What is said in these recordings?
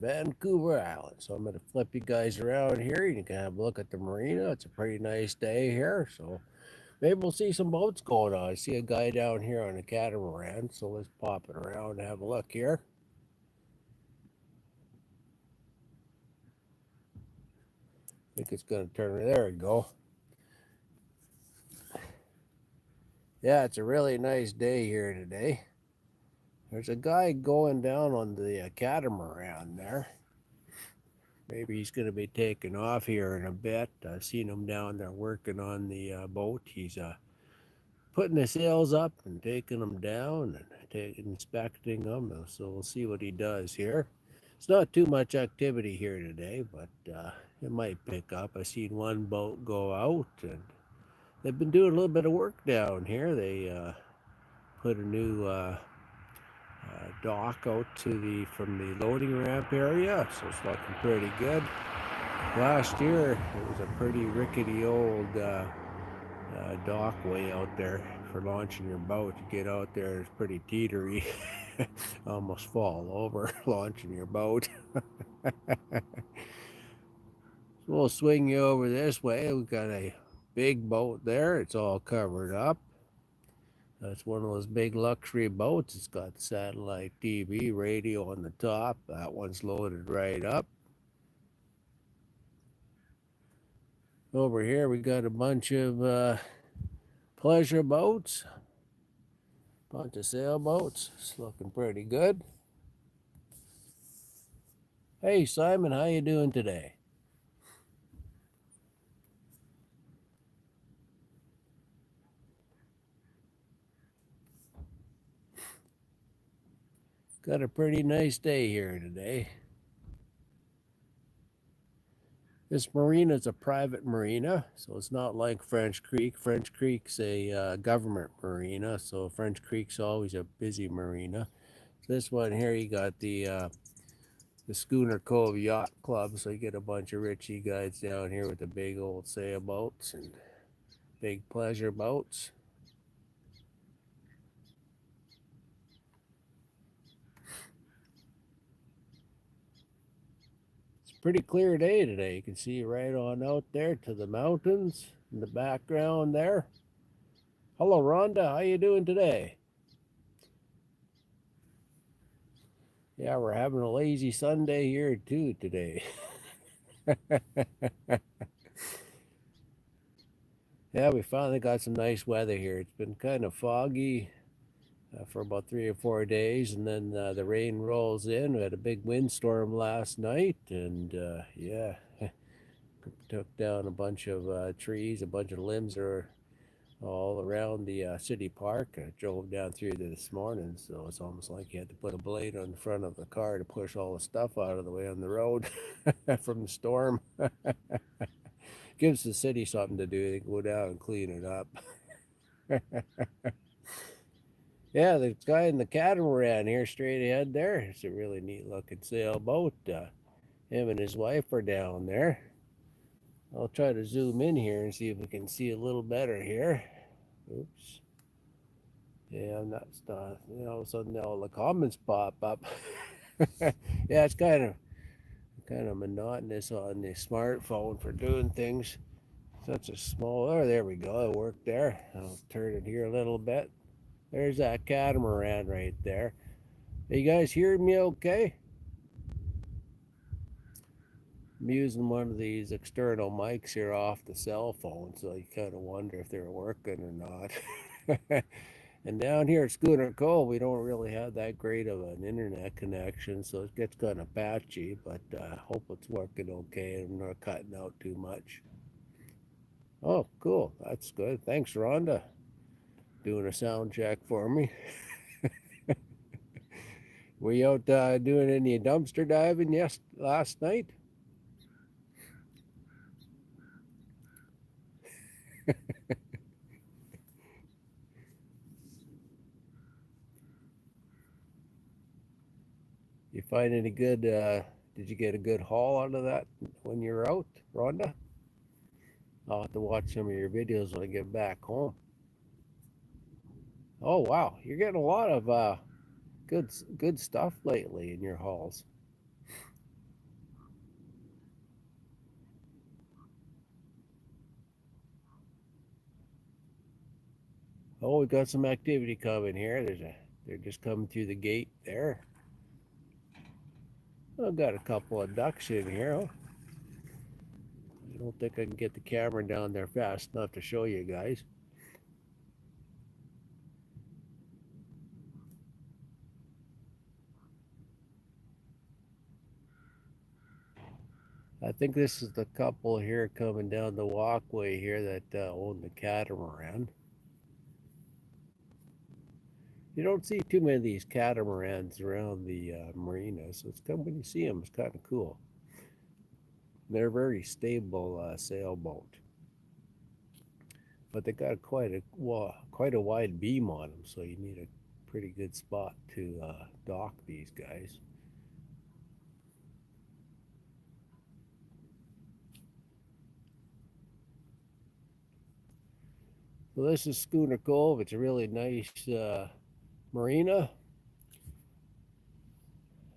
Vancouver Island. So I'm going to flip you guys around here. You can have a look at the marina. It's a pretty nice day here. So maybe we'll see some boats going on. I see a guy down here on a catamaran. So let's pop it around and have a look here. I think it's going to turn. There we go. Yeah, it's a really nice day here today. There's a guy going down on the catamaran there. Maybe he's going to be taking off here in a bit. I've seen him down there working on the boat. He's putting the sails up and taking them down and inspecting them. So we'll see what he does here. It's not too much activity here today, but it might pick up. I seen one boat go out, and they've been doing a little bit of work down here. They put a new dock out to the from the loading ramp area, so it's looking pretty good. Last year, it was a pretty rickety old dock way out there for launching your boat. You get out there, it's pretty teetery. Almost fall over launching your boat. So we'll swing you over this way. We've got a big boat there. It's all covered up. That's one of those big luxury boats. It's got satellite TV, radio on the top. That one's loaded right up. Over here we got a bunch of pleasure boats, bunch of sailboats. It's looking pretty good. Hey Simon, how you doing today? Got a pretty nice day here today. This marina is a private marina, so it's not like French Creek. French Creek's a government marina, so French Creek's always a busy marina. This one here, you got the Schooner Cove Yacht Club, so you get a bunch of Richie guys down here with the big old sailboats and big pleasure boats. It's a pretty clear day today. You can see right on out there to the mountains in the background there. Hello, Rhonda. How you doing today? Yeah, we're having a lazy Sunday here too today. Yeah, we finally got some nice weather here. It's been kind of foggy for about 3 or 4 days, and then the rain rolls in. We had a big windstorm last night, and yeah, took down a bunch of trees. A bunch of limbs are all around the city park. I drove down through there this morning, so it's almost like you had to put a blade on the front of the car to push all the stuff out of the way on the road from the storm. Gives the city something to do. They can go down and clean it up. Yeah, the guy in the catamaran here straight ahead there. It's a really neat looking sailboat. Him and his wife are down there. I'll try to zoom in here and see if we can see a little better here. Oops. Yeah, I'm not stuck. All of a sudden all the comments pop up. Yeah, it's kind of monotonous on the smartphone for doing things. Such a small. Oh, there we go. It worked there. I'll turn it here a little bit. There's that catamaran right there. Are you guys hearing me okay? I'm using one of these external mics here off the cell phone, so you kind of wonder if they're working or not. And down here at Schooner Cove, we don't really have that great of an internet connection, so it gets kind of patchy, but I hope it's working okay and not cutting out too much. Oh, cool. That's good. Thanks, Rhonda, doing a sound check for me. Were you out doing any dumpster diving last night? You find any good? Did you get a good haul out of that when you were out, Rhonda? I'll have to watch some of your videos when I get back home. Oh wow, you're getting a lot of good stuff lately in your hauls. Oh, we got some activity coming here. They're just coming through the gate there. I've got a couple of ducks in here. Oh, I don't think I can get the camera down there fast enough to show you guys. I think this is the couple here coming down the walkway here that own the catamaran. You don't see too many of these catamarans around the marina, so it's when you see them, it's kind of cool. They're a very stable sailboat, but they got quite a wide beam on them, so you need a pretty good spot to dock these guys. So this is Schooner Cove. It's a really nice marina.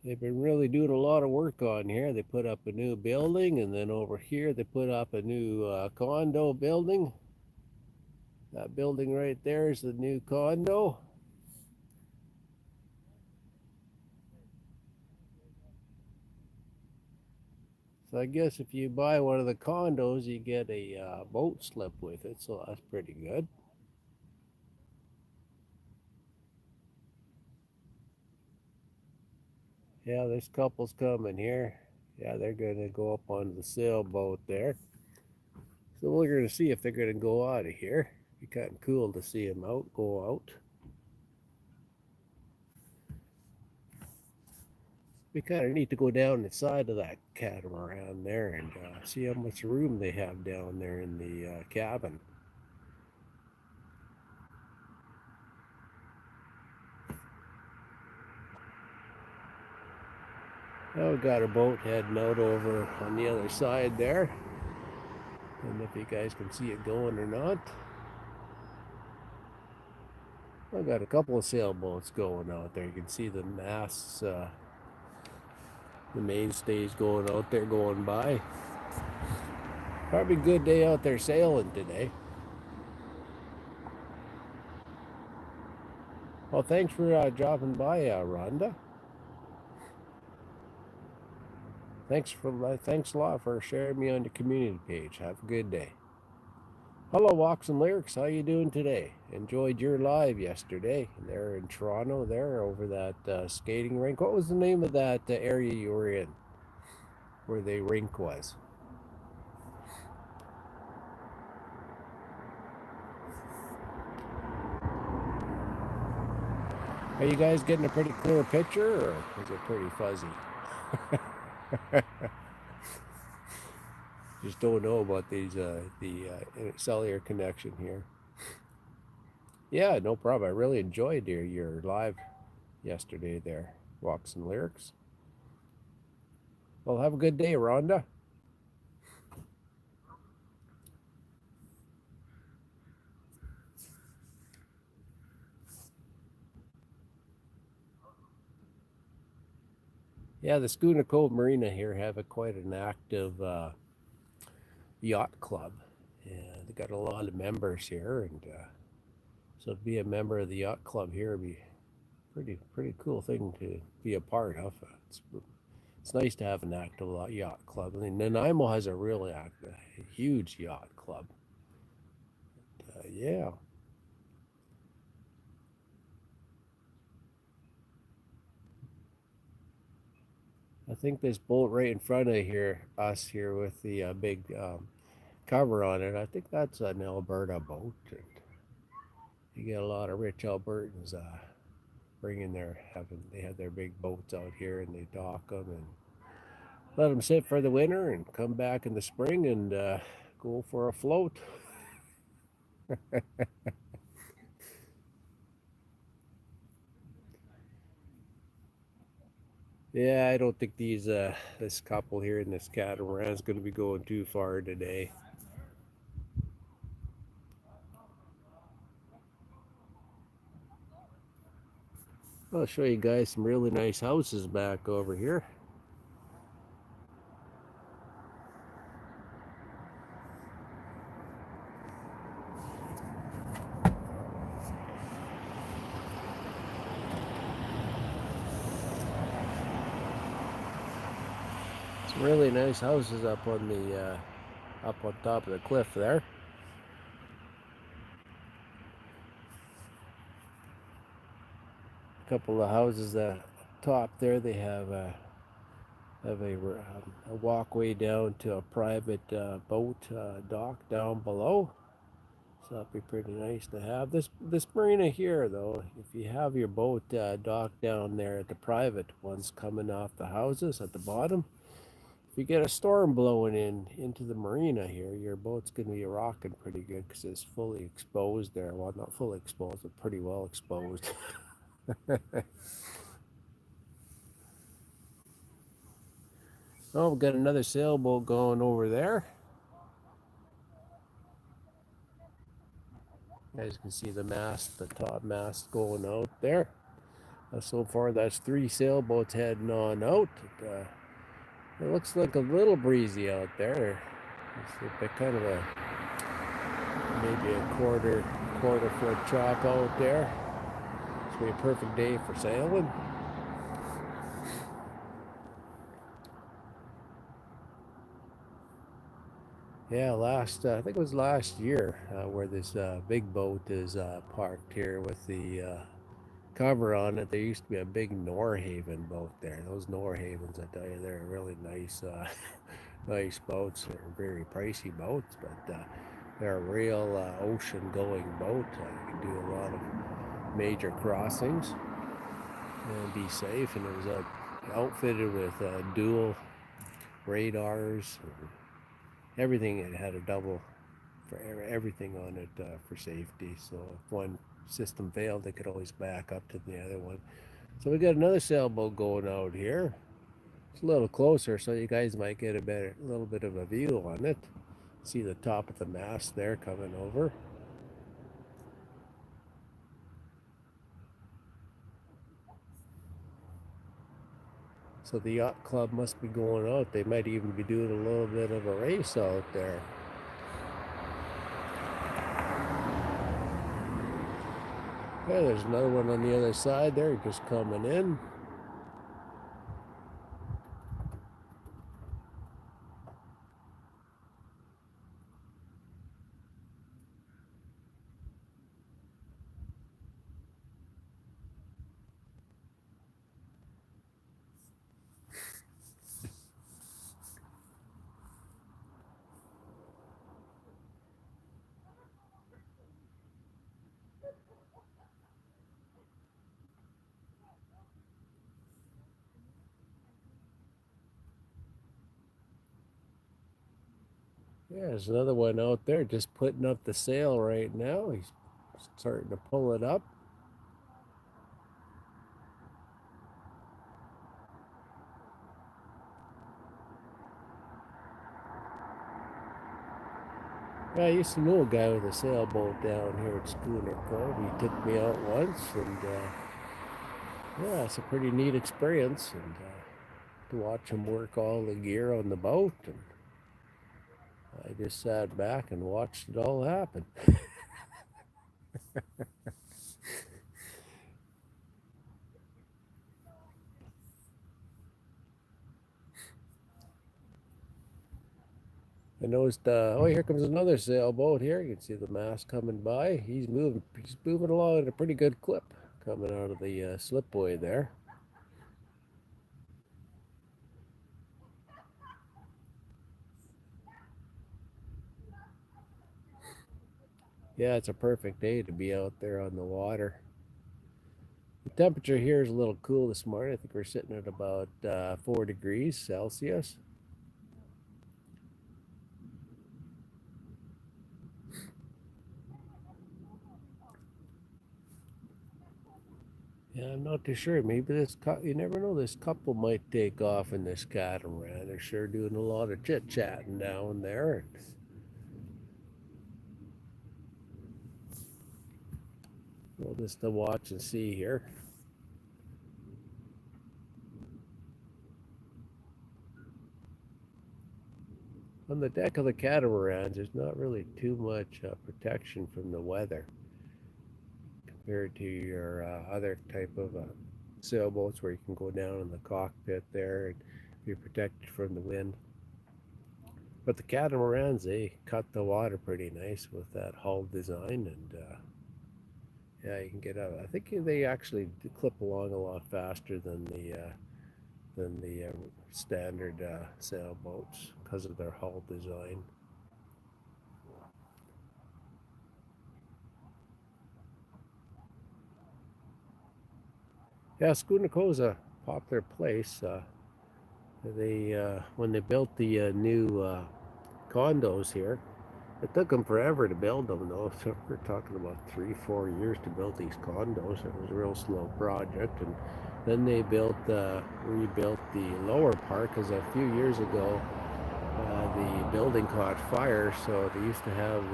They've been really doing a lot of work on here. They put up a new building, and then over here they put up a new condo building. That building right there is the new condo. So I guess if you buy one of the condos, you get a boat slip with it, so that's pretty good. Yeah, this couple's coming here. Yeah, they're going to go up on the sailboat there. So we're going to see if they're going to go out of here. Be kind of cool to see them go out. Be kind of neat to go down the side of that catamaran there and see how much room they have down there in the cabin. Now we've got a boat heading out over on the other side there. And if you guys can see it going or not. I've got a couple of sailboats going out there. You can see the masts, the mainstays going out there going by. Probably a good day out there sailing today. Well, thanks for dropping by, Rhonda. Thanks a lot for sharing me on the community page. Have a good day. Hello, Walks and Lyrics. How you doing today? Enjoyed your live yesterday there in Toronto, there over that skating rink. What was the name of that area you were in, where the rink was? Are you guys getting a pretty clear picture, or is it pretty fuzzy? Just don't know about the cellular connection here. Yeah, no problem. I really enjoyed your live yesterday there, Walks and Lyrics. Well, have a good day, Rhonda. Yeah, the Schooner Cove Marina here have quite an active yacht club. And they got a lot of members here, and so to be a member of the yacht club here would be pretty cool thing to be a part of. It's nice to have an active yacht club. I mean, Nanaimo has a really active, huge yacht club. Yeah. I think this boat right in front of us here with the big cover on it, I think that's an Alberta boat. And you get a lot of rich Albertans they have their big boats out here and they dock them and let them sit for the winter and come back in the spring and go for a float. Yeah, I don't think this couple here in this catamaran is going to be going too far today. I'll show you guys some really nice houses back over here. Some really nice houses up on top of the cliff there. A couple of houses up top there. They have a walkway down to a private boat dock down below. So that'd be pretty nice to have. This marina here, though, if you have your boat docked down there at the private ones coming off the houses at the bottom, if you get a storm blowing into the marina here, your boat's going to be rocking pretty good because it's fully exposed there. Well, not fully exposed, but pretty well exposed. Oh, we've got another sailboat going over there. You guys can see the mast, the top mast going out there. So far, that's 3 sailboats heading on out. It looks like a little breezy out there. It's a kind of a maybe a quarter foot chop out there. It's gonna be a perfect day for sailing. Yeah, I think it was last year where this big boat is parked here with the cover on it. There used to be a big Norhaven boat there. Those Norhavens, I tell you, they're really nice, nice boats. They're very pricey boats, but they're a real ocean-going boat. You can do a lot of major crossings and be safe. And it was outfitted with dual radars, and everything. It had a double for everything on it for safety. So if one system failed, they could always back up to the other one. So we got another sailboat going out here. It's a little closer, so you guys might get a little bit of a view on it. See the top of the mast there coming over. So the yacht club must be going out. They might even be doing a little bit of a race out there. Yeah, there's another one on the other side there, just coming in. Yeah, there's another one out there just putting up the sail right now. He's starting to pull it up. Yeah, I used to know a guy with a sailboat down here at Schooner Cove. He took me out once, and yeah, it's a pretty neat experience. And to watch him work all the gear on the boat, and I just sat back and watched it all happen. I noticed, oh, here comes another sailboat here. You can see the mast coming by. He's moving along at a pretty good clip coming out of the slipway there. Yeah, it's a perfect day to be out there on the water. The temperature here is a little cool this morning. I think we're sitting at about 4 degrees Celsius. Yeah, I'm not too sure. Maybe you never know. This couple might take off in this catamaran. They're sure doing a lot of chit chatting down there. We'll just watch and see here. On the deck of the catamarans, there's not really too much protection from the weather compared to your other type of sailboats where you can go down in the cockpit there. be protected from the wind. But the catamarans, they cut the water pretty nice with that hull design, and yeah, you can get out. I think they actually clip along a lot faster than the standard sailboats because of their hull design. Yeah, Schooner Cove is a popular place. They when they built the new condos here, it took them forever to build them, though. So we're talking about 3-4 years to build these condos. It was a real slow project, and then they rebuilt the lower part because a few years ago the building caught fire. So they used to have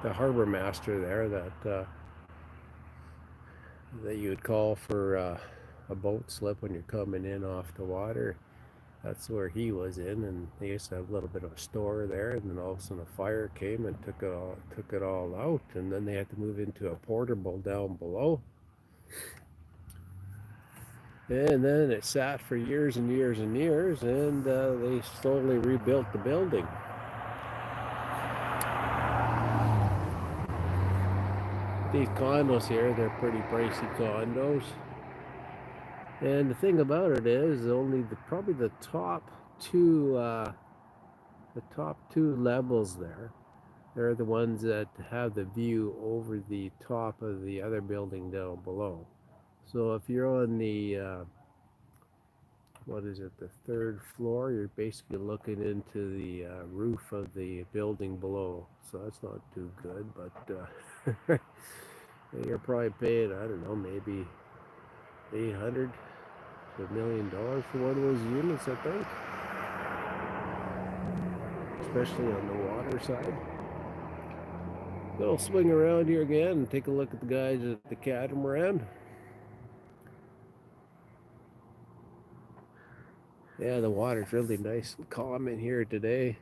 the harbor master there that you would call for a boat slip when you're coming in off the water. That's where he was in, and they used to have a little bit of a store there. And then all of a sudden, a fire came and took it all out. And then they had to move into a portable down below. And then it sat for years and years and years, and they slowly rebuilt the building. These condos here, they're pretty pricey condos. And the thing about it is, only probably the top two levels there. They're the ones that have the view over the top of the other building down below. So if you're on the the third floor, you're basically looking into the roof of the building below. So that's not too good, but you're probably paying, I don't know, maybe 800 to $1 million for one of those units, I think, especially on the water side. We'll swing around here again and take a look at the guys at the catamaran. Yeah, the water's really nice and calm in here today.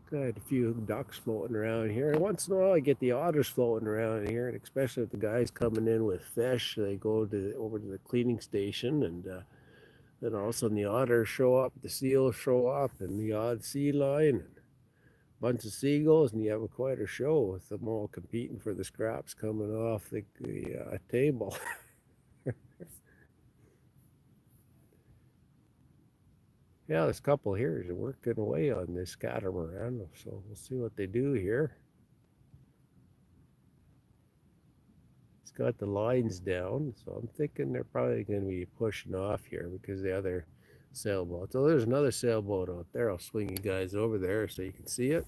Got a few ducks floating around here. Once in a while I get the otters floating around here, and especially if the guys coming in with fish, they go over to the cleaning station, and then all of a sudden the otters show up, the seals show up, and the odd sea lion, and a bunch of seagulls, and you have quite a show with them all competing for the scraps coming off the table. Yeah, this couple here is working away on this catamaran, so we'll see what they do here. It's got the lines down, so I'm thinking they're probably going to be pushing off here because the other sailboat. So there's another sailboat out there. I'll swing you guys over there so you can see it.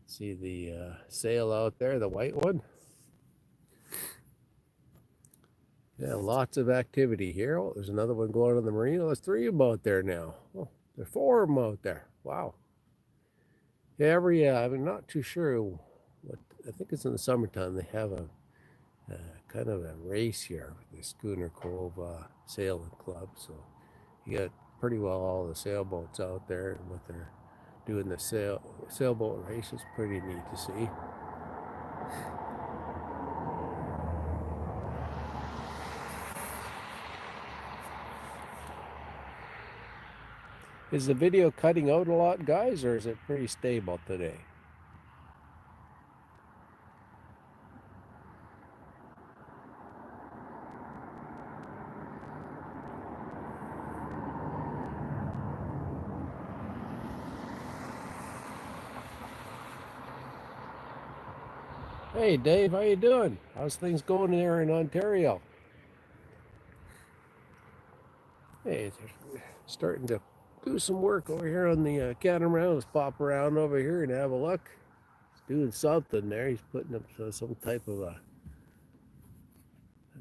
See the sail out there, the white one. Yeah, lots of activity here. Oh, there's another one going on the marina. There's 3 of them out there now. Oh, there's 4 of them out there. Wow. Yeah, I'm not too sure what, I think it's in the summertime. They have a kind of a race here with the Schooner Cove Sailing Club. So you got pretty well all the sailboats out there, and what they're doing the sailboat race is pretty neat to see. Is the video cutting out a lot, guys, or is it pretty stable today? Hey, Dave, how you doing? How's things going there in Ontario? Hey, they're starting to do some work over here on the catamaran. Let's pop around over here and have a look. He's doing something there. He's putting up some type of I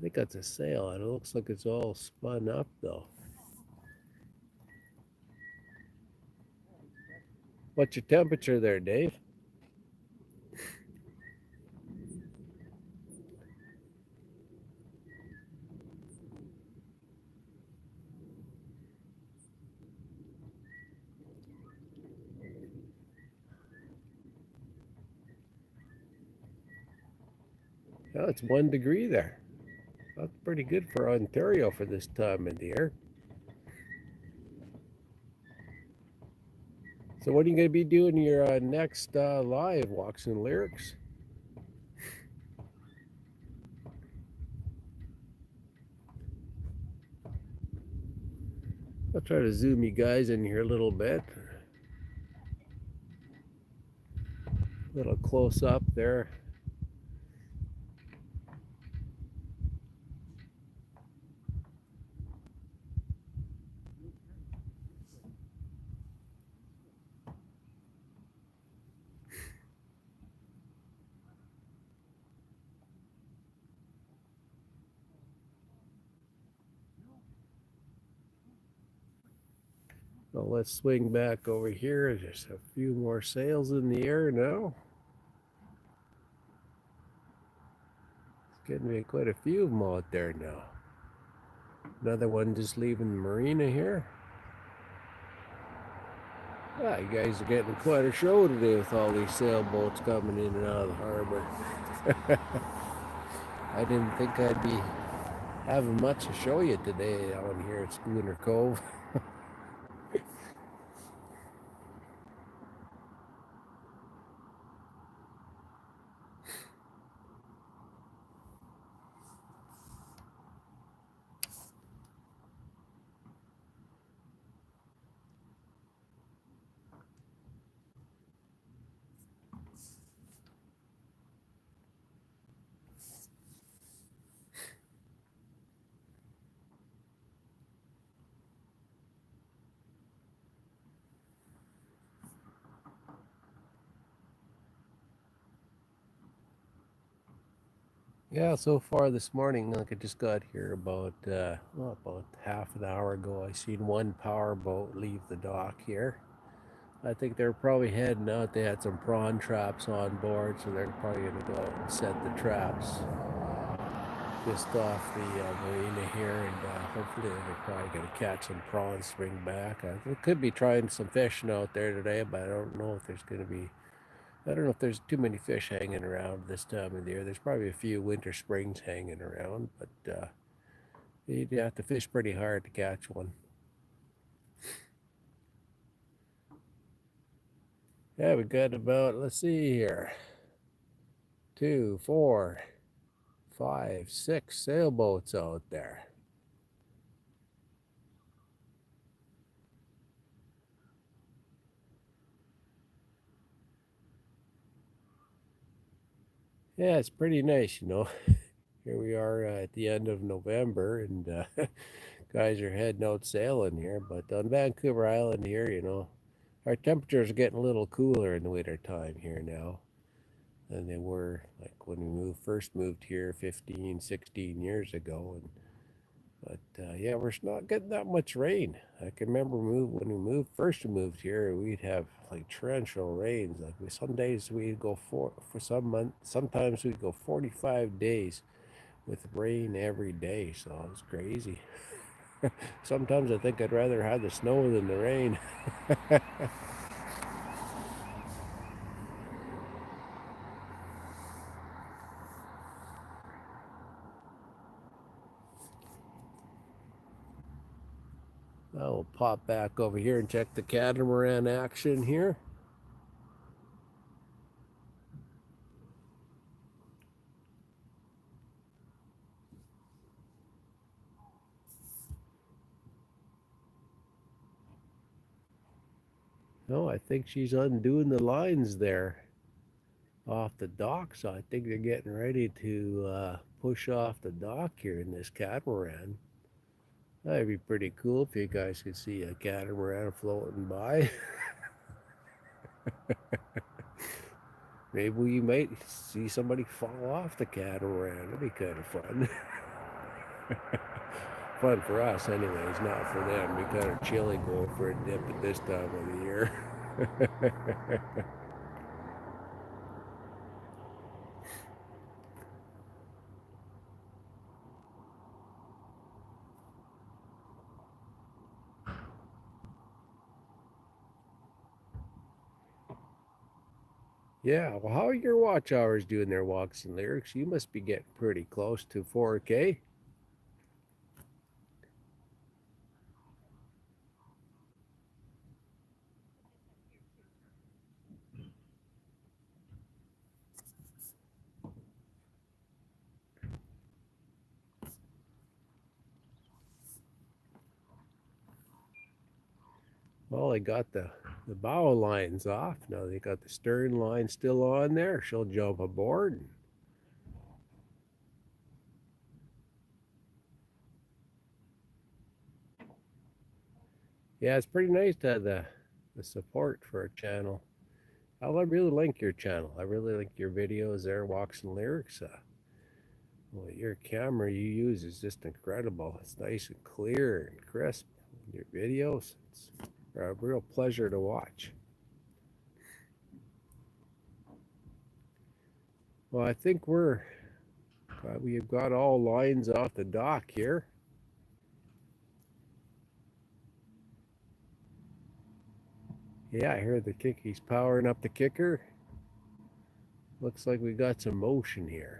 think that's a sail, and it looks like it's all spun up, though. What's your temperature there, Dave? Oh, it's 1 degree there. pretty good for Ontario for this time of the year. So what are you going to be doing your next live walks and lyrics? I'll try to zoom you guys in here a little bit. A little close up there. So let's swing back over here. There's a few more sails in the air now. It's getting to be quite a few of them out there now. Another one just leaving the marina here. Ah, you guys are getting quite a show today with all these sailboats coming in and out of the harbor. I didn't think I'd be having much to show you today down here at Schooner Cove. Yeah, so far this morning, like I just got here about half an hour ago. I seen one power boat leave the dock here. I think they're probably heading out. They had some prawn traps on board, so they're probably going to go out and set the traps just off the marina here, and hopefully they're probably going to catch some prawns, bring back. They could be trying some fishing out there today, but I don't know if there's going to be. I don't know if there's too many fish hanging around this time of the year. There's probably a few winter springs hanging around, but you'd have to fish pretty hard to catch one. Yeah, we got about, let's see here, 2, 4, 5, 6 sailboats out there. Yeah, it's pretty nice, you know. Here we are at the end of November, and guys are heading out sailing here. But on Vancouver Island here, you know, our temperatures are getting a little cooler in the winter time here now than they were like when we first moved here 15, 16 years ago. But yeah, we're not getting that much rain. I can remember when we first moved here, we'd have like torrential rains. Like some days we'd go for some months, sometimes we'd go 45 days with rain every day. So it was crazy. Sometimes I think I'd rather have the snow than the rain. I'll pop back over here and check the catamaran action here. No, I think she's undoing the lines there off the dock. So I think they're getting ready to push off the dock here in this catamaran. That'd be pretty cool if you guys could see a catamaran floating by. Maybe we might see somebody fall off the catamaran. That'd be kind of fun. Fun for us, anyways, not for them. We kind of chilly going for a dip at this time of the year. Yeah, well, how are your watch hours doing their walks and lyrics? You must be getting pretty close to 4K. Well, they got the bow lines off. Now they got the stern line still on there. She'll jump aboard. Yeah, it's pretty nice to have the support for a channel. I really like your channel. I really like your videos there, walks and lyrics. Well, your camera you use is just incredible. It's nice and clear and crisp. Your videos, it's a real pleasure to watch. Well, I think we've got all lines off the dock here. Yeah, I hear the kick. He's powering up the kicker. Looks like we got some motion here.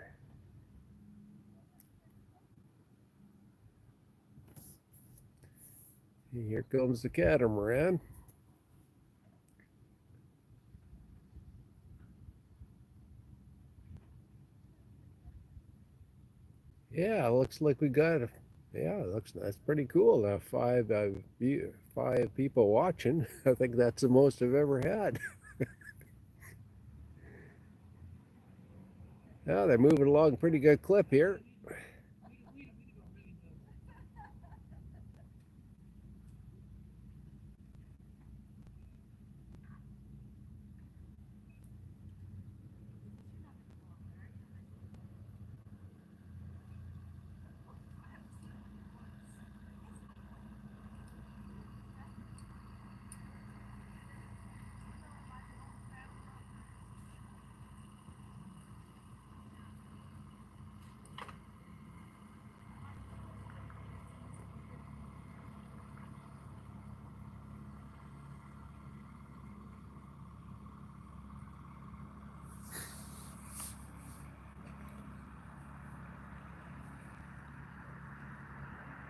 Here comes the catamaran. Yeah, looks like we got. Yeah, that's pretty cool. Five people watching. I think that's the most I've ever had. Yeah, they're moving along pretty good clip here.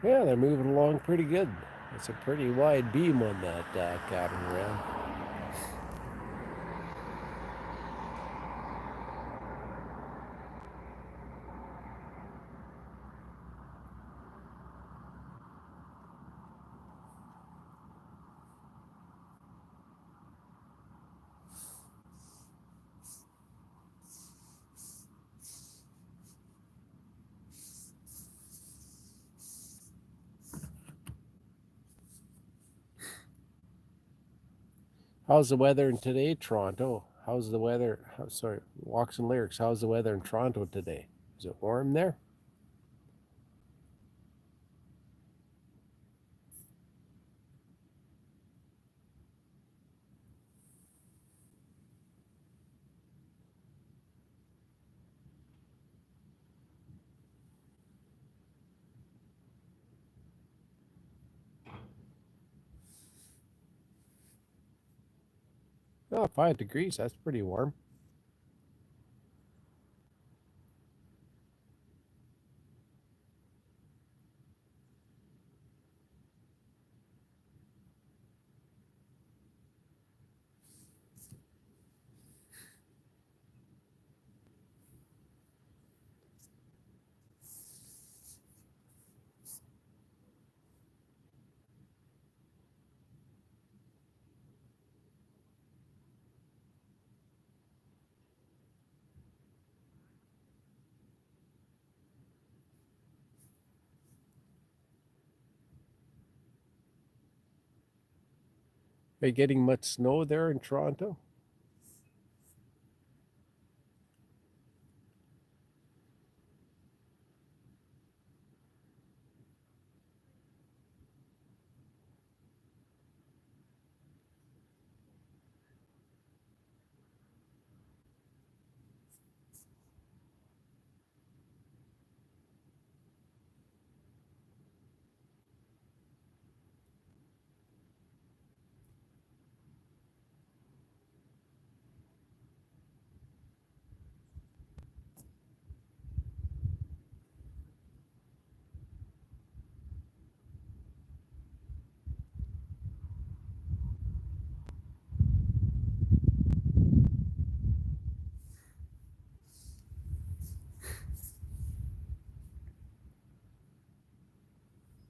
Yeah, they're moving along pretty good. It's a pretty wide beam on that catamaran. How's the weather in today, Toronto? How's the weather? Sorry, walks and lyrics. How's the weather in Toronto today? Is it warm there? Oh, 5 degrees. That's pretty warm. Are you getting much snow there in Toronto?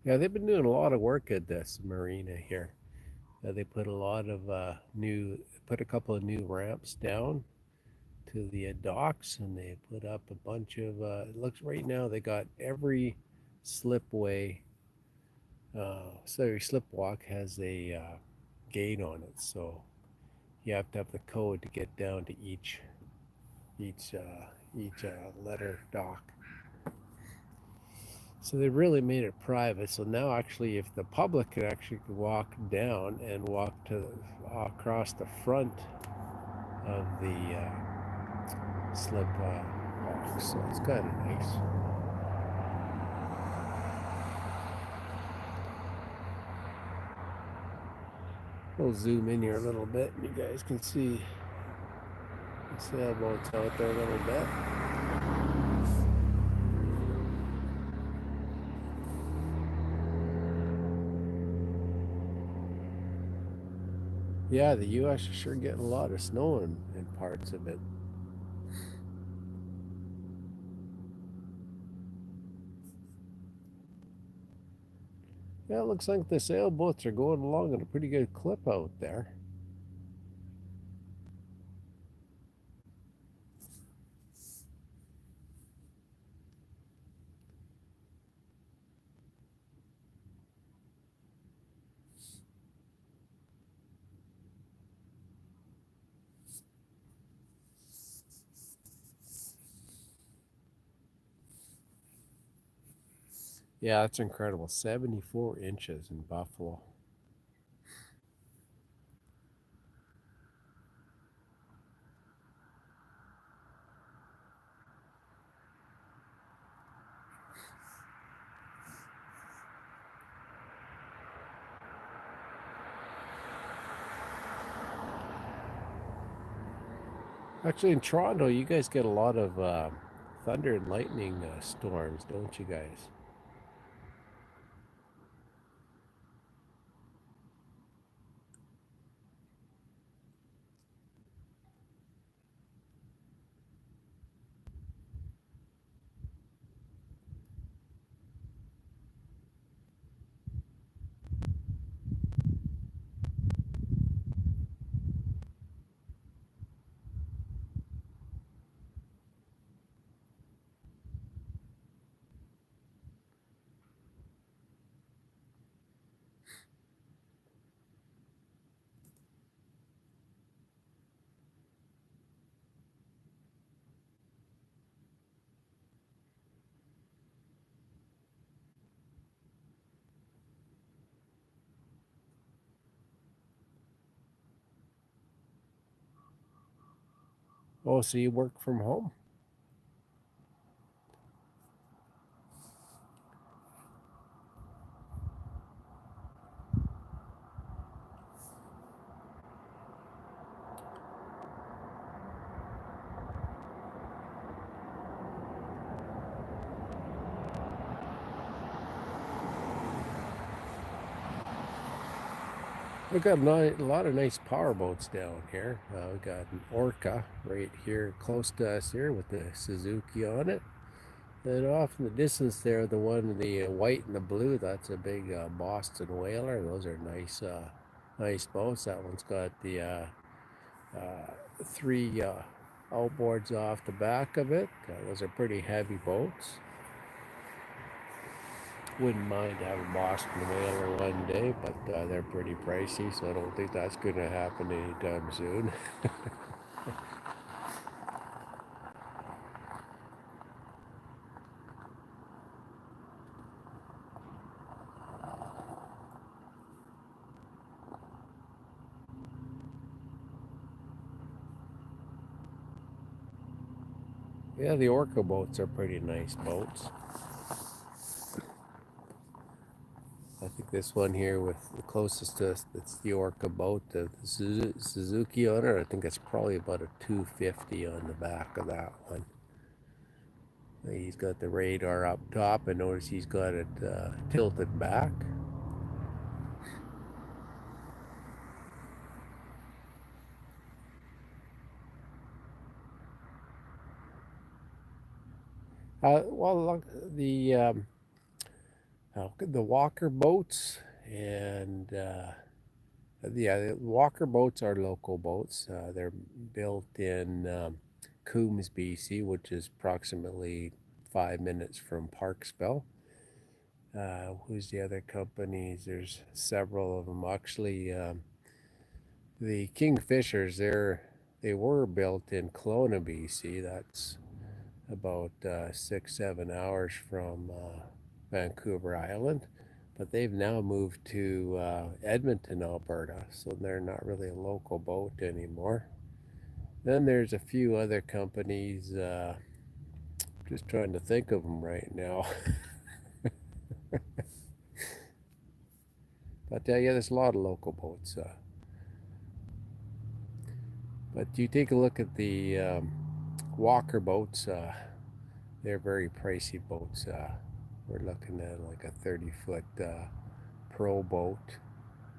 Yeah, they've been doing a lot of work at this marina here. They put a lot of put a couple of new ramps down to the docks, and they put up a bunch of. It looks right now they got every slipway, sorry, slipwalk has a gate on it, so you have to have the code to get down to each letter dock. So they really made it private. So now, actually, if the public could actually walk down and walk to across the front of the slip walk, so it's kind of nice. We'll zoom in here a little bit, and you guys can see the sailboats out there a little bit. Yeah, the U.S. is sure getting a lot of snow in parts of it. Yeah, it looks like the sailboats are going along at a pretty good clip out there. Yeah, that's incredible. 74 inches in Buffalo. Actually, in Toronto, you guys get a lot of thunder and lightning storms, don't you guys? Oh, so you work from home? We've got a lot of nice power boats down here. We got an Orca right here close to us here with the Suzuki on it. And off in the distance there, the one, the white and the blue, that's a big Boston whaler. Those are nice boats. That one's got the three outboards off the back of it. Those are pretty heavy boats. Wouldn't mind having Boston whaler one day, but they're pretty pricey, so I don't think that's going to happen anytime soon. Yeah, the Orca boats are pretty nice boats. I think this one here with the closest to us, it's the Orca boat, the Suzuki on it. I think it's probably about a 250 on the back of that one. He's got the radar up top, and notice he's got it tilted back. Well, the Walker boats and Yeah, the Walker boats are local boats. They're built in Coombs, BC, which is approximately 5 minutes from Parksville. Who's the other companies? There's several of them. Actually, the Kingfishers, they were built in Kelowna, BC. That's about 6, 7 hours from Vancouver Island. But they've now moved to Edmonton, Alberta, so they're not really a local boat anymore. Then there's a few other companies, just trying to think of them right now. But yeah, there's a lot of local boats. But you take a look at the Walker boats, they're very pricey boats. We're looking at like a 30-foot pro boat.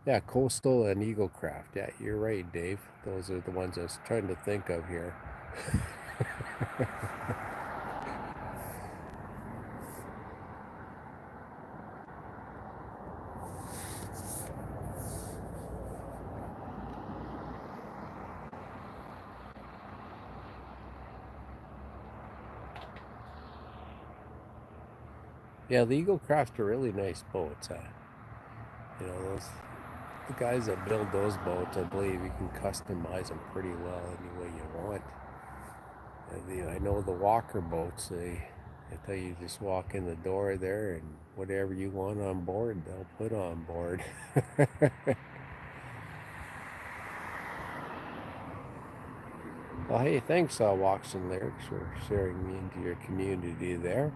Yeah, Coastal and Eagle Craft. Yeah, you're right, Dave. Those are the ones I was trying to think of here. Yeah, the Eagle Craft are really nice boats. Those the guys that build those boats, I believe you can customize them pretty well any way you want. I know the Walker boats. I tell you, just walk in the door there, and whatever you want on board, they'll put on board. Well, hey, thanks, Walks and Lyrics, for sharing me into your community there.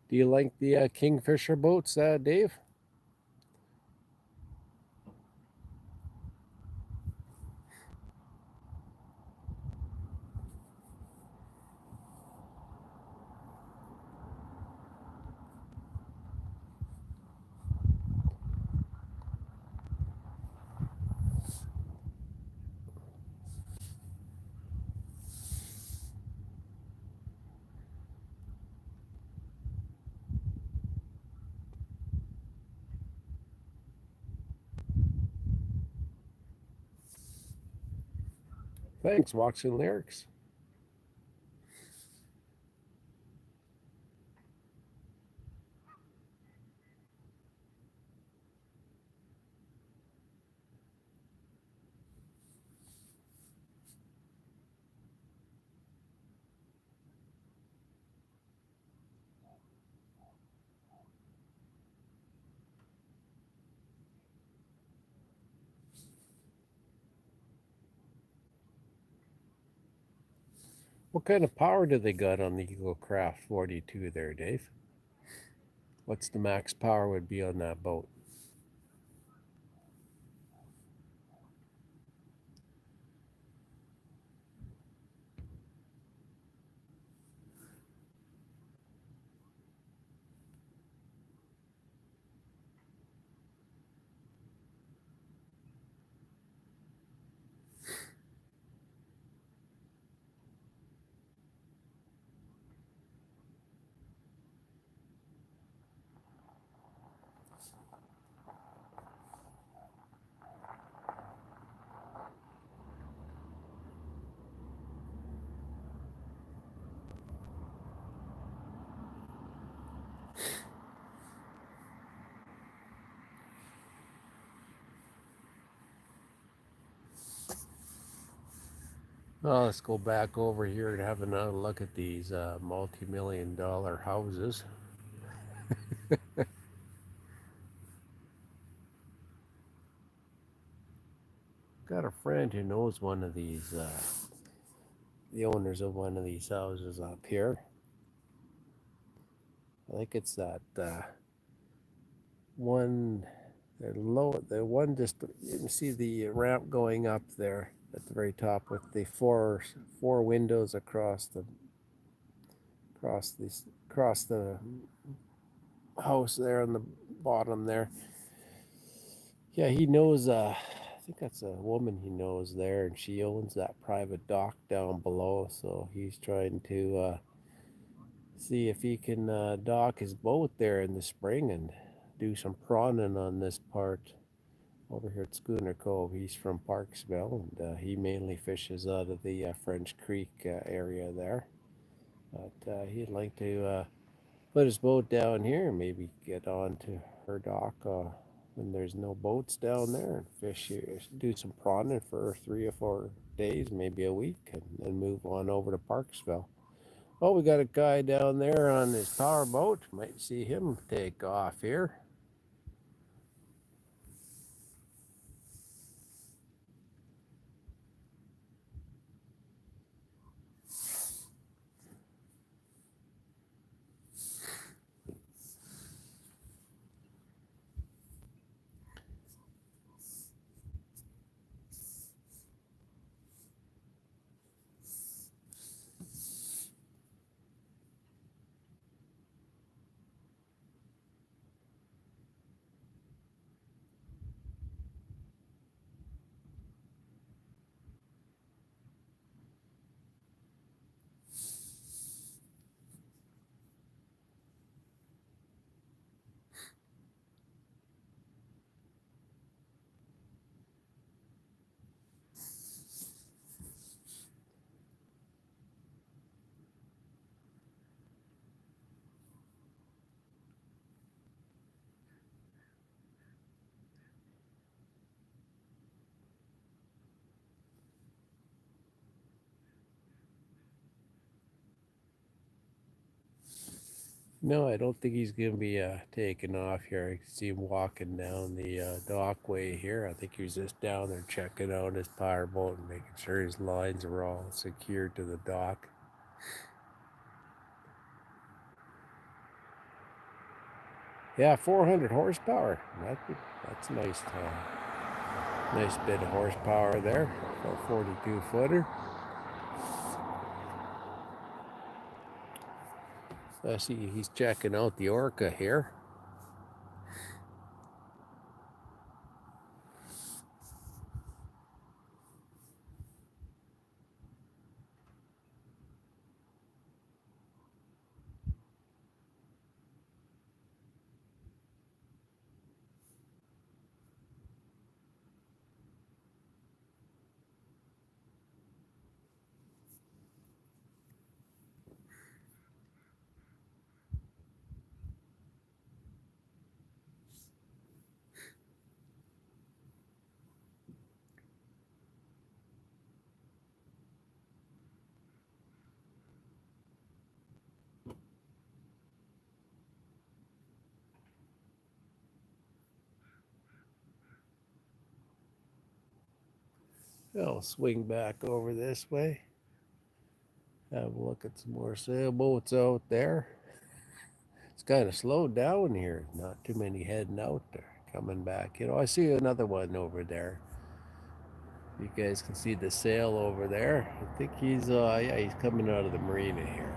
Do you like the Kingfisher boats, Dave? Thanks, Walks and Lyrics. What kind of power do they got on the Eagle Craft 42 there, Dave? What's the max power would be on that boat? Well, let's go back over here and have another look at these multi-million-dollar houses. Got a friend who knows one of these, the owners of one of these houses up here. I think it's that one, the one just, you can see the ramp going up there at the very top with the four windows across the house there on the bottom there. Yeah, he knows. I think that's a woman he knows there, and she owns that private dock down below. So he's trying to see if he can dock his boat there in the spring and do some prawning on this part over here at Schooner Cove. He's from Parksville, and he mainly fishes out of the French Creek area there. But he'd like to put his boat down here and maybe get on to her dock when there's no boats down there and fish here, do some prawning for 3 or 4 days, maybe a week, and then move on over to Parksville. Oh, we got a guy down there on his power boat. Might see him take off here. No, I don't think he's going to be taking off here. I can see him walking down the dockway here. I think he was just down there checking out his power boat and making sure his lines are all secured to the dock. Yeah, 400 horsepower. That's nice. Nice bit of horsepower there for a 42 footer. I see he's checking out the Orca here. I'll swing back over this way. Have a look at some more sailboats out there. It's kind of slowed down here. Not too many heading out there. Coming back. I see another one over there. You guys can see the sail over there. I think yeah, he's coming out of the marina here.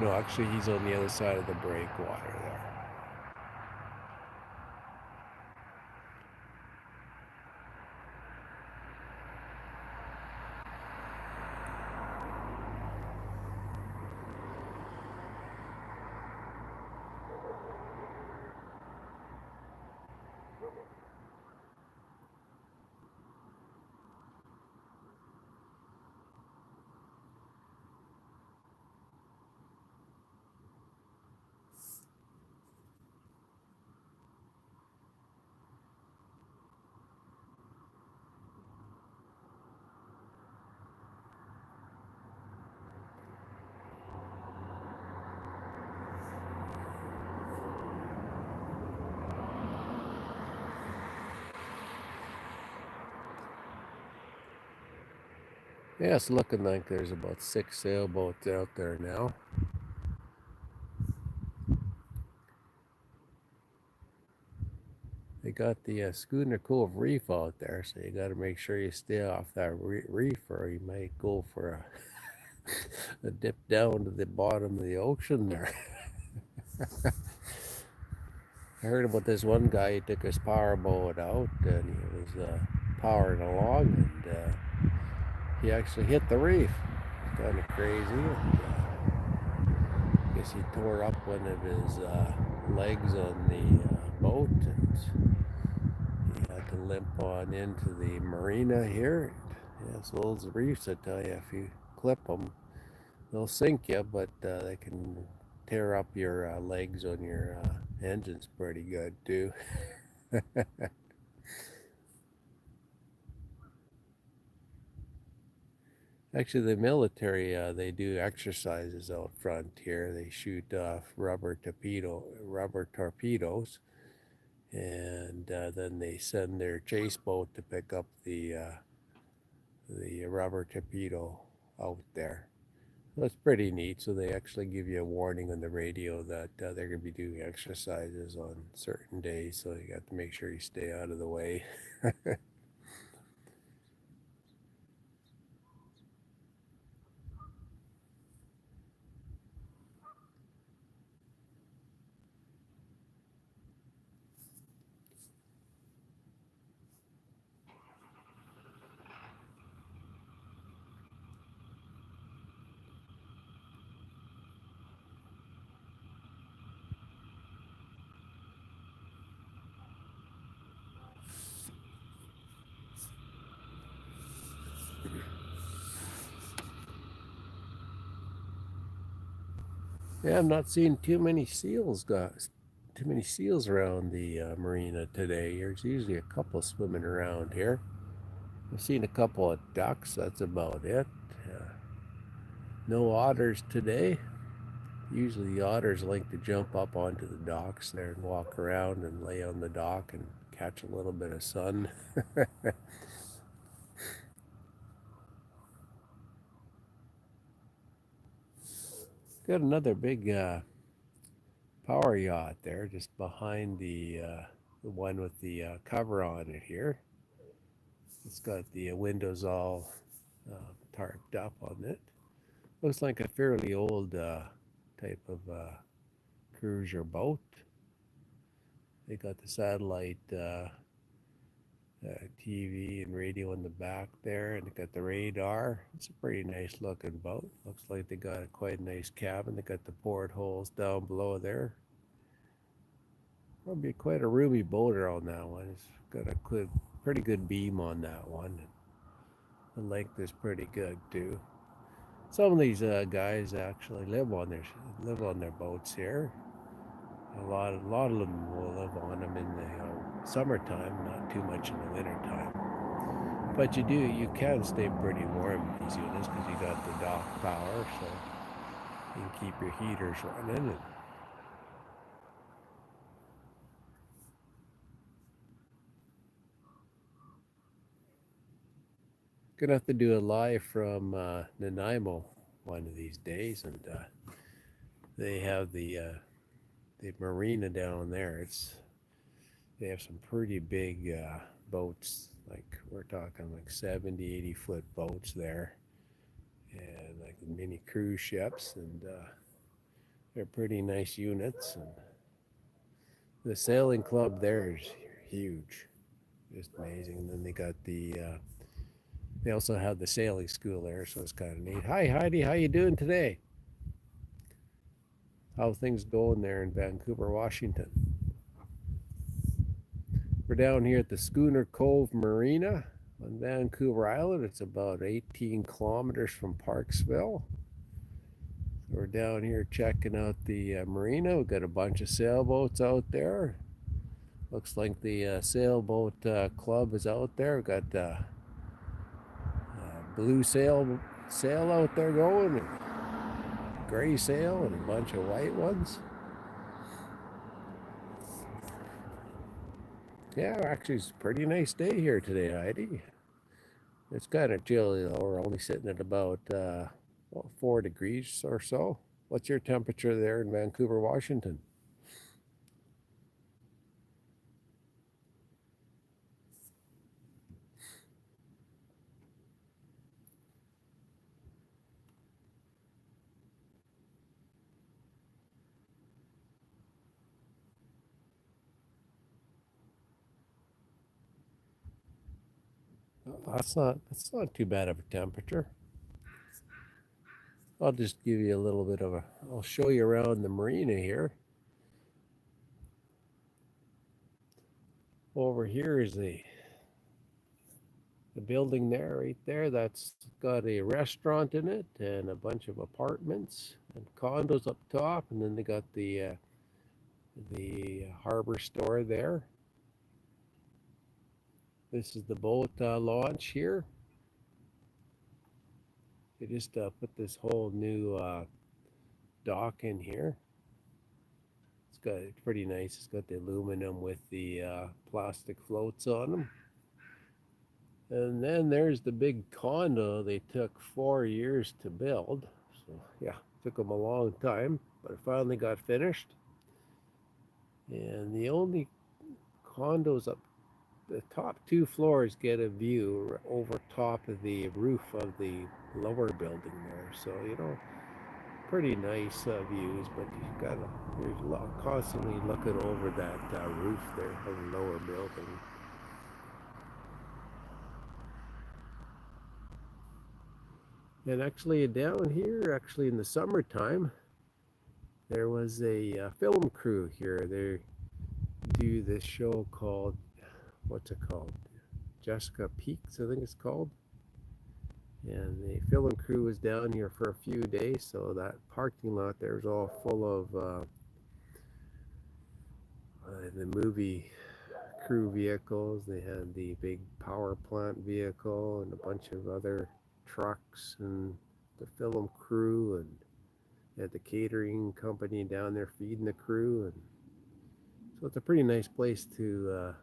No, actually, he's on the other side of the breakwater there. Yeah, it's looking like there's about 6 sailboats out there now. They got the Schooner Cove reef out there, so you got to make sure you stay off that reef, or you might go for a dip down to the bottom of the ocean there. I heard about this one guy. He took his power boat out and he was powering along, and he actually hit the reef. Kind of crazy. And, I guess he tore up one of his legs on the boat, and he had to limp on into the marina here. Yeah, so those reefs, I tell you, if you clip them, they'll sink you, but they can tear up your legs on your engines pretty good too. Actually, the military they do exercises out front here. They shoot off rubber torpedoes, and then they send their chase boat to pick up the rubber torpedo out there. That's pretty neat. So they actually give you a warning on the radio that they're going to be doing exercises on certain days. So you got to make sure you stay out of the way. Yeah, I'm not seeing too many seals around the marina today. There's usually a couple swimming around here. I've seen a couple of ducks. That's about it. Uh, no otters today. Usually the otters like to jump up onto the docks there and walk around and lay on the dock and catch a little bit of sun. Got another big power yacht there just behind the one with the cover on it here. It's got the windows all tarped up on it. Looks like a fairly old type of cruiser boat. They got the satellite TV and radio in the back there, and they got the radar. It's a pretty nice looking boat. Looks like they got a quite nice cabin. They got the portholes down below there. Probably quite a roomy boat on that one. It's got a pretty good beam on that one. The length is pretty good too. Some of these guys actually live on their boats here. A lot of them will live on them in the summertime, not too much in the wintertime. But you can stay pretty warm in these units because you got the dock power, so you can keep your heaters running. And gonna have to do a live from Nanaimo one of these days, and they have the marina down there. They have some pretty big boats, like we're talking like 70, 80-foot boats there, and like mini cruise ships, and they're pretty nice units. And the sailing club there is huge, just amazing. And then they also have the sailing school there, so it's kind of neat. Hi Heidi, how you doing today? How things going there in Vancouver, Washington? We're down here at the Schooner Cove Marina on Vancouver Island. It's about 18 kilometers from Parksville. We're down here checking out the marina. We've got a bunch of sailboats out there. Looks like the sailboat club is out there. We've got blue sail out there going, and gray sail, and a bunch of white ones. Yeah, actually, it's a pretty nice day here today, Heidi. It's kind of chilly though. We're only sitting at about 4 degrees or so. What's your temperature there in Vancouver, Washington? That's not too bad of a temperature. I'll just give you a little bit of a. I'll show you around the marina here. Over here is the building there, right there. That's got a restaurant in it and a bunch of apartments and condos up top, and then they got the harbor store there. This is the boat launch here. They just put this whole new dock in here. It's pretty nice. It's got the aluminum with the plastic floats on them. And then there's the big condo they took 4 years to build. So yeah, took them a long time, but it finally got finished. And the only condos up the top two floors get a view over top of the roof of the lower building there. So pretty nice views, but you're constantly looking over that roof there of the lower building. And actually down here, actually in the summertime, there was a film crew here. They do this show called, what's it called? Jessica Peaks, I think it's called. And the film crew was down here for a few days, so that parking lot there was all full of the movie crew vehicles. They had the big power plant vehicle and a bunch of other trucks and the film crew, and they had the catering company down there feeding the crew. And so it's a pretty nice place to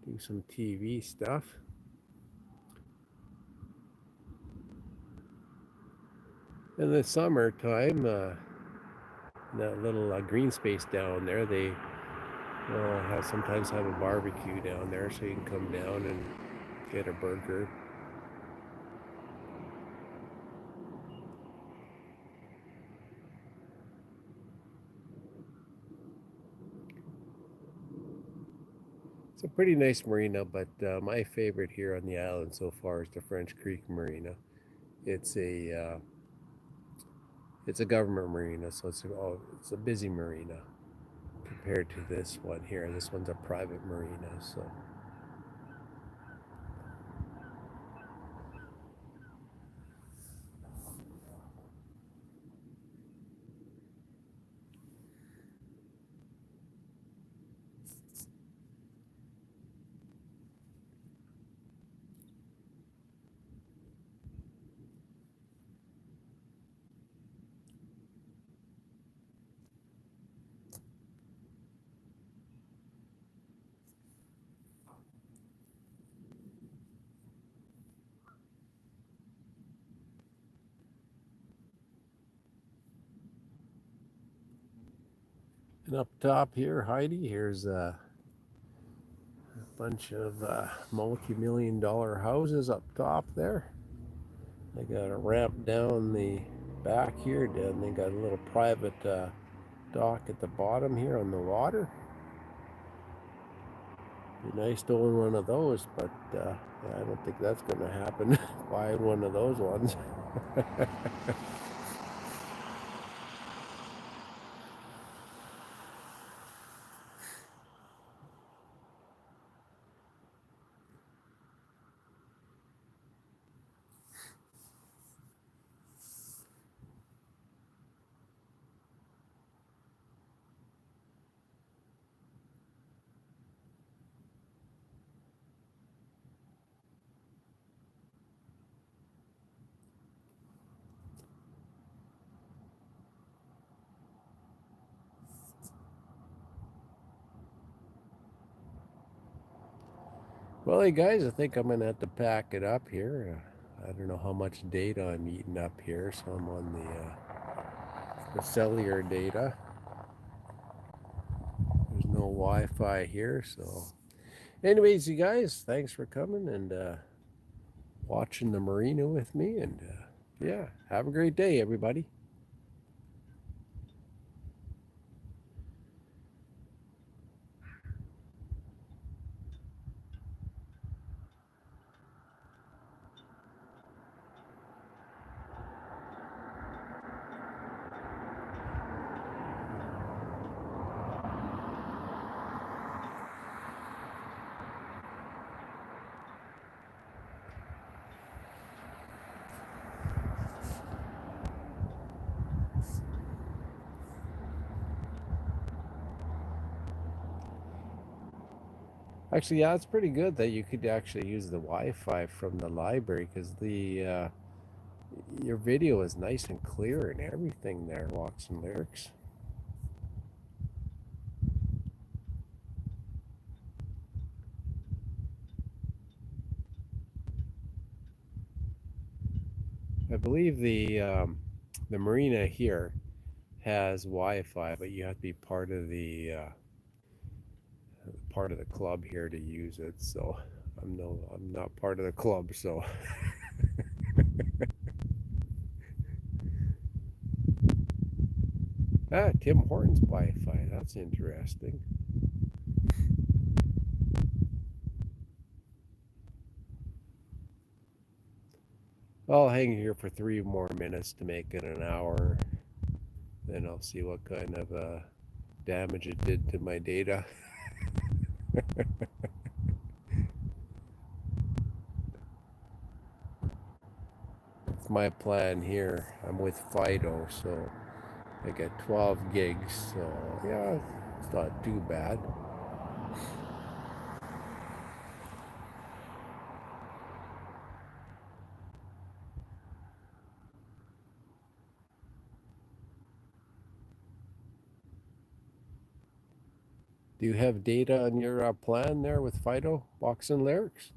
do some TV stuff. In the summertime, that little green space down there, they sometimes have a barbecue down there, so you can come down and get a burger. It's a pretty nice marina, but my favorite here on the island so far is the French Creek Marina. It's a government marina, so it's a busy marina compared to this one here. This one's a private marina, so. And up top here, Heidi, here's a bunch of multi-million-dollar houses up top there. They got a ramp down the back here. Then they got a little private dock at the bottom here on the water. Be nice to own one of those, but I don't think that's going to happen. Buying one of those ones. Well, hey guys, I think I'm going to have to pack it up here. I don't know how much data I'm eating up here, so I'm on the cellular data. There's no Wi-Fi here, so. Anyways, you guys, thanks for coming and watching the marina with me, and yeah, have a great day, everybody. Actually, yeah, it's pretty good that you could actually use the Wi-Fi from the library because the your video is nice and clear and everything there, walks and lyrics. I believe the marina here has Wi-Fi, but you have to be part of the club here to use it. So I'm not part of the club. So Tim Hortons Wi-Fi. That's interesting. I'll hang here for 3 more minutes to make it an hour. Then I'll see what kind of damage it did to my data. It's my plan here. I'm with Fido, so I get 12 gigs. So yeah, it's not too bad. Do you have data on your plan there with Fido, Box and Lyrics?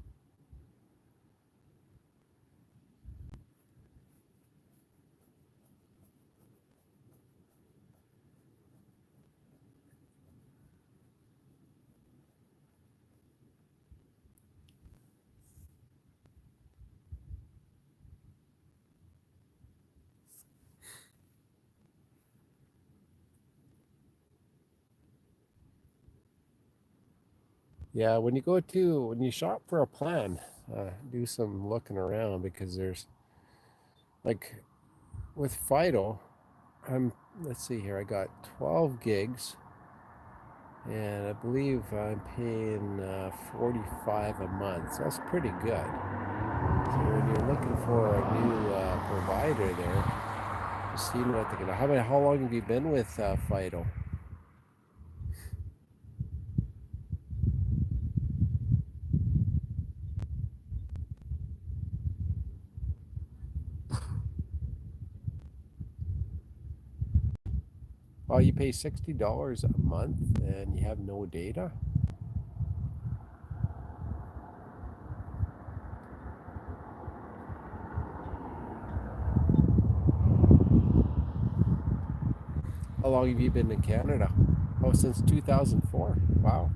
Yeah, when you shop for a plan, do some looking around because there's like with Fido, I'm let's see here, I got 12 gigs and I believe I'm paying 45 a month. So that's pretty good. So when you're looking for a new provider there, just seeing what they can. How long have you been with Fido? Oh, you pay $60 a month and you have no data? How long have you been in Canada? Oh, since 2004. Wow.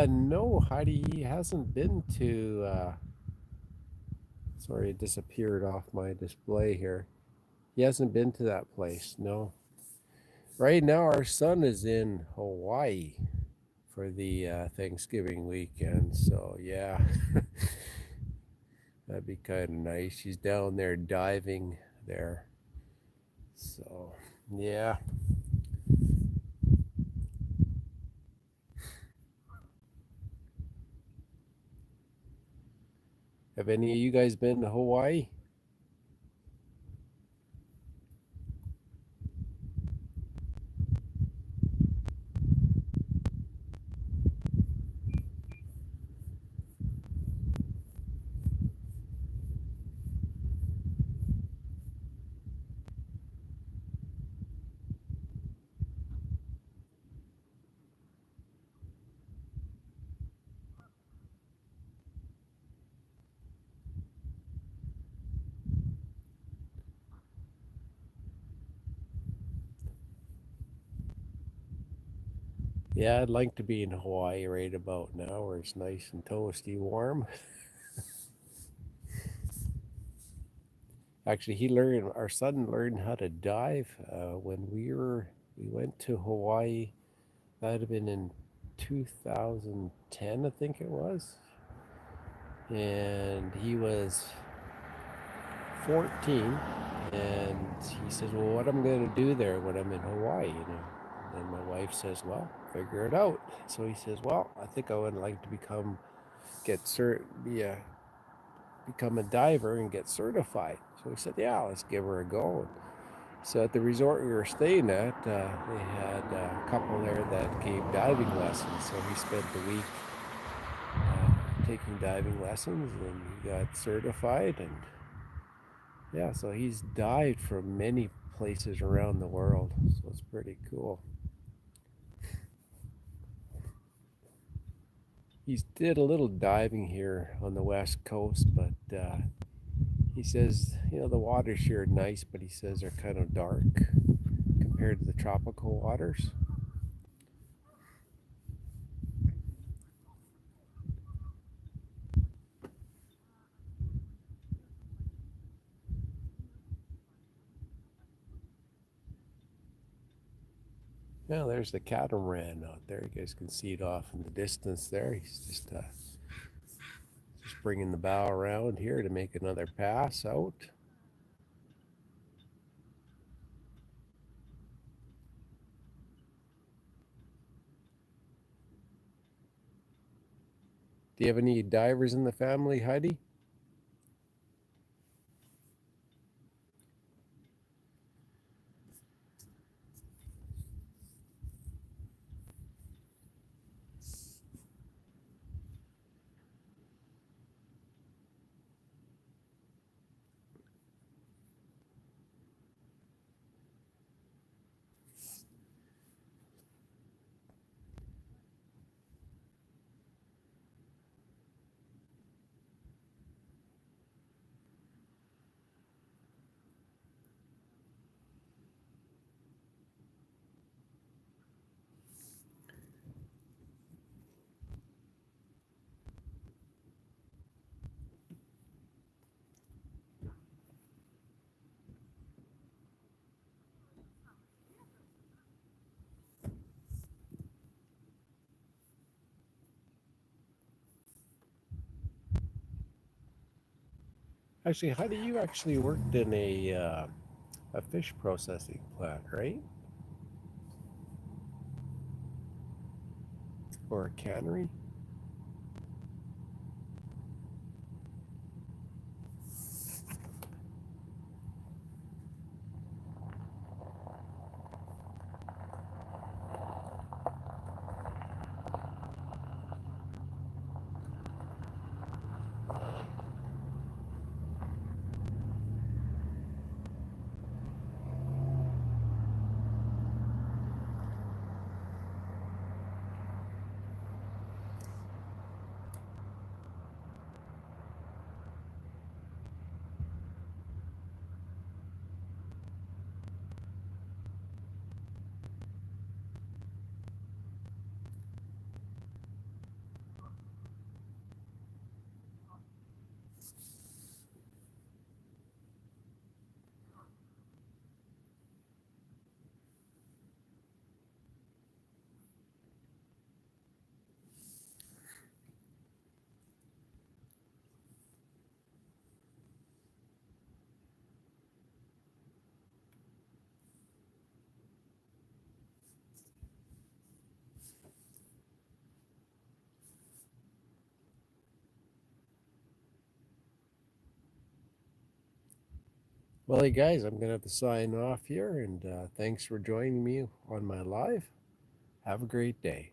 No, Heidi hasn't been to. Sorry, it disappeared off my display here. He hasn't been to that place. No. Right now, our son is in Hawaii for the Thanksgiving weekend. So yeah, that'd be kind of nice. He's down there diving there. So yeah. Have any of you guys been to Hawaii? Yeah, I'd like to be in Hawaii right about now where it's nice and toasty warm. Actually, our son learned how to dive when we went to Hawaii. That'd have been in 2010, I think it was. And he was 14. And he says, well, what am I going to do there when I'm in Hawaii? And my wife says, well, figure it out. So he says, well, I think I would like to get cert, be a become a diver and get certified. So we said, yeah, let's give her a go. So at the resort we were staying at, they had a couple there that gave diving lessons. So we spent the week taking diving lessons, and he got certified. And yeah, so he's dived from many places around the world. So it's pretty cool. He did a little diving here on the west coast, but he says, the waters here are nice, but he says they're kind of dark compared to the tropical waters. Now there's the catamaran out there. You guys can see it off in the distance there. He's just bringing the bow around here to make another pass out. Do you have any divers in the family, Heidi? Actually, Heidi, you actually worked in a fish processing plant, right? Or a cannery? Well, hey guys, I'm gonna have to sign off here, and thanks for joining me on my live. Have a great day.